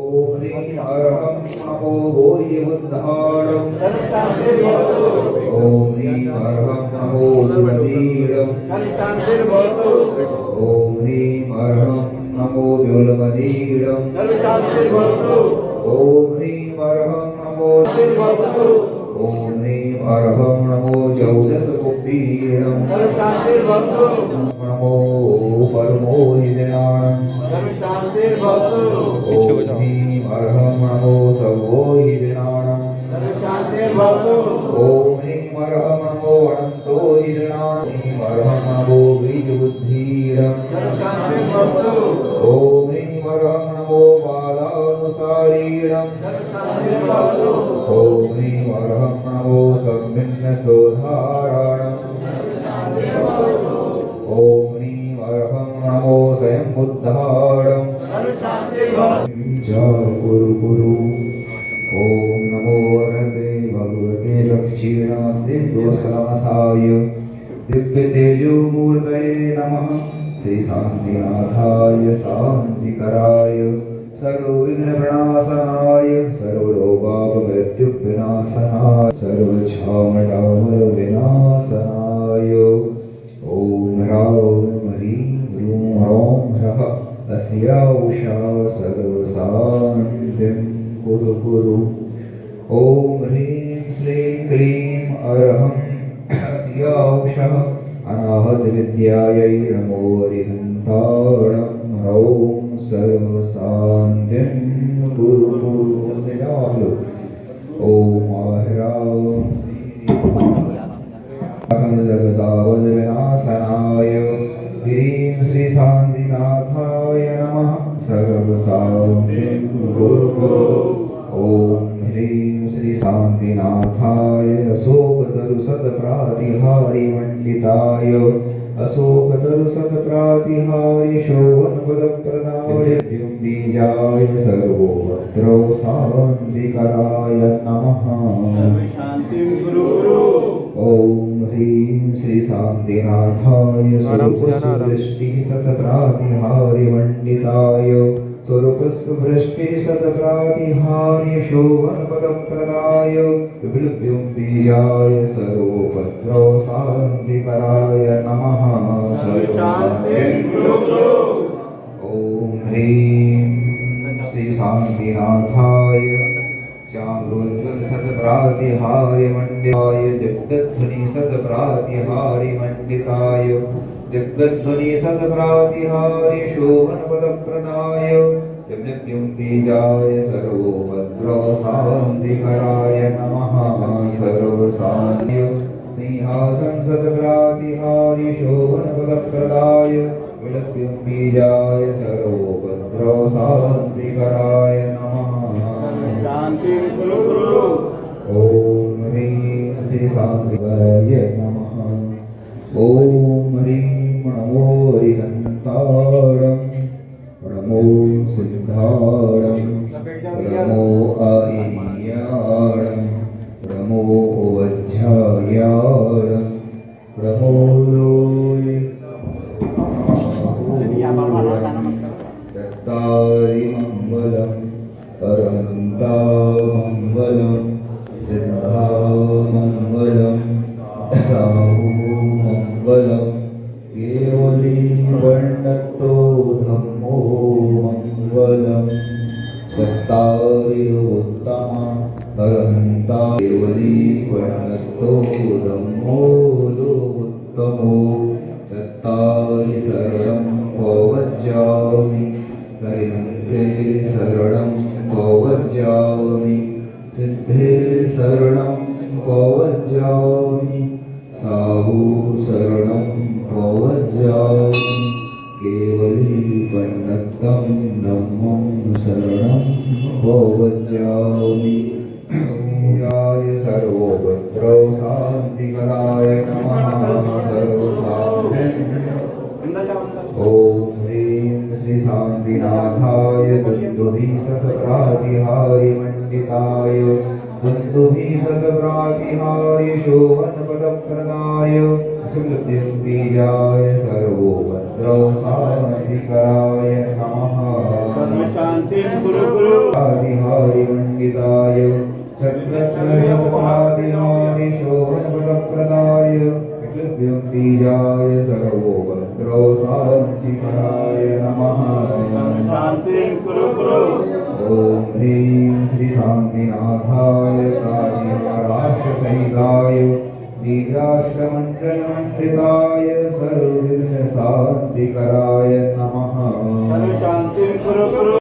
ह्रीं अरहं नमो भूयिबुद्धाणं ॐ ह्रीं अरहं नमो द्रुमदीडं ॐ ह्रीं अरहं नमो व्योलमदीडं ॐ ह्रीं अरहं नमो ॐ ह्रीं अरहं नमो जौदसकुपीडं नमो परमो निधनानं ॐ ह्रीं अरहं नमो सर्वो निधनानं ॐ ह्रीं अरहं नमो अनन्तो निधनानं ह्रीं अरहं नमो बीजबुद्धीडं ॐ ह्रीं अरहं नमो बालानुसारीणं ॐ ह्रीं अरहं नमो सम्मिन्नसोधारणं ॐ ह्रीं अरहं नमो स्वयंबुद्धाणं कुरु कुरु ॐ नमो वरदे भगवते दक्षिणासिद्धोस्कलासाय दिव्यतेजोमूर्तये नमः श्रीशान्तिनाथाय शान्तिकराय सर्वविघ्नप्रणाशनाय सर्वरोगापमृत्युविनाशनाय सर्वक्षामडामरविनाशनाय ॐ ह्रां ह्रीं ह्रूं ह्रौं ह्रः अस्या उषा सर्वशान्तिं कुरु कुरु ॐ ह्रीं श्रीं क्लीं अरहं अस्या उषः अनाहतविद्यायै नमो रिहन्ताणं ह्रौं सर्वशान्तिं कुरु कुरु ॐ जगदावजविनाशनाय ह्रीं श्रीशान्तिनाथाय नमः सर्वशान्तिं कुरु कुरु ॐ ह्रीं श्रीशान्तिनाथाय अशोकतरुशतप्रातिहारिमण्डिताय अशोकतरुशतप्रातिहार्य शोभनपदप्रदाय बीजाय सर्वोपद्रव शान्तिकराय नमः ॐ ह्रीं श्रीशान्तिनाथाय स्वरूपस्वदृष्टिशतप्रातिहार्यमण्डिताय स्वरूपस्वदृष्टिशतप्रातिहार्य शोभनपदप्रदाय विभ्लुभ्युं बीजाय सर्वोपद्रव शान्तिकराय नमः ॐ ह्रीं श्रीशान्तिनाथाय चाम्रोज्ज्वलशतप्रातिहार्यमण्डिताय दिव्यध्वनिशतप्रातिहार्यमण्डिताय दिव्यध्वनिशतप्रातिहार्य शोभनपदप्रदाय विभ्लुभ्युं बीजाय सर्वोपद्रव शान्तिकराय नमः सर्वशान्त्य सिंहासनशतप्रातिहार्य शोभनपदप्रदाय विभ्लुभ्युं बीजाय सर्वोपद्रव शान्तिकराय नमः ॐ ह्रीं श्रीशान्तिकराय नमः ॐ ह्रीं नमो रिहन्ताणं नमो सिद्धाणं नमो आय्याणं नमो वज्रायाणं नमो लोय दत्तारि मङ्गलम् अरहन्तामङ्गलं सिद्धामङ्गलं साहुमङ्गलं केवलीवर्णतो धम्मो मङ्गलं दत्तारियोत्तमा अरहन्ता केवलीवर्णस्तो धम्मो उत्तमो दत्तारि शरणं पवज्जामि हरिहन्ते शरणं पवज्जामि सिद्धे शरणं पवज्जामि साहु शरणं पवज्जामि केवलीवर्णतं धम्मं शरणं पवज्जामि ॐ सर्वोपद्रव शान्तिकराय नमः ॐ ह्रीं श्रीशान्तिनाथाय तद्दुहिशतप्रातिहार्यमण्डिताय बन्धुभिः सतप्रातिहार्य शोभनपदप्रदाय सुकृतिर्बीजाय सर्वोपद्रवसान्तिकराय नमः सर्वशान्तिं कुरु कुरु आदिहारिमण्डिताय छत्रत्रशतपादिहारि शोभनपदप्रदाय बीजाय सर्वोपद्रवसान्तिकराय नमः शान्तिं कुरु कुरु ॐ ह्रीं श्रीशान्तिनाथाय प्राचीनराष्ट्रसहिताय बीजाष्टमण्डलमण्डिताय सर्वविघ्नशान्तिकराय नमः सर्वशान्तिं कुरु कुरु